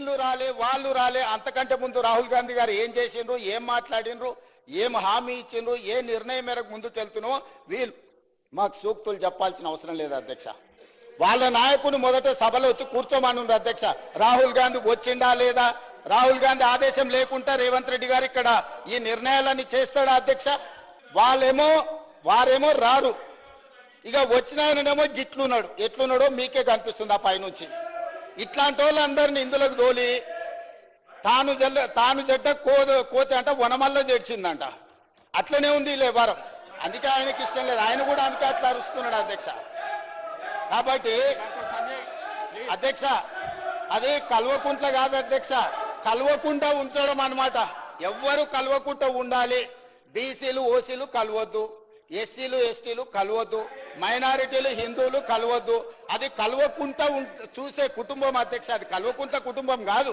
వీళ్ళు రాలే వాళ్ళు రాలే. అంతకంటే ముందు రాహుల్ గాంధీ గారు ఏం చేసిండ్రు, ఏం మాట్లాడినరు, ఏం హామీ ఇచ్చిండ్రు, ఏ నిర్ణయం మేరకు ముందుకు వెళ్తున్నామో వీళ్ళు మాకు సూక్తులు చెప్పాల్సిన అవసరం లేదు అధ్యక్ష. వాళ్ళ నాయకుని మొదట సభలో వచ్చి కూర్చోమనుండ్రు అధ్యక్ష. రాహుల్ గాంధీ వచ్చిండా లేదా, రాహుల్ గాంధీ ఆదేశం లేకుండా రేవంత్ రెడ్డి గారు ఇక్కడ ఈ నిర్ణయాలన్నీ చేస్తాడా అధ్యక్ష? వారేమో రారు. ఇక వచ్చిన ఆయననేమో గిట్లున్నాడు, ఎట్లున్నాడో మీకే కనిపిస్తుంది ఆ పైనుంచి. ఇట్లాంటి వాళ్ళందరినీ ఇందులోకి తోలి తాను చెడ్డ కోతి అంట వనమల్ల చేడ్చిందంట. అట్లనే ఉంది లేవారం. అందుకే ఆయనకి ఇష్టం లేదు, ఆయన కూడా అందుకే అట్లా అరుస్తున్నాడు అధ్యక్ష. కాబట్టి అధ్యక్ష అది కల్వకుంట్ల కాదు అధ్యక్ష, కల్వకుండా ఉంచడం అన్నమాట. ఎవ్వరు కల్వకుంట ఉండాలి. బీసీలు ఓసీలు కలవద్దు, ఎస్సీలు ఎస్టీలు కలవద్దు, మైనారిటీలు హిందువులు కలవద్దు. అది కల్వకుంట చూసే కుటుంబం అధ్యక్ష, అది కల్వకుంట కుటుంబం కాదు.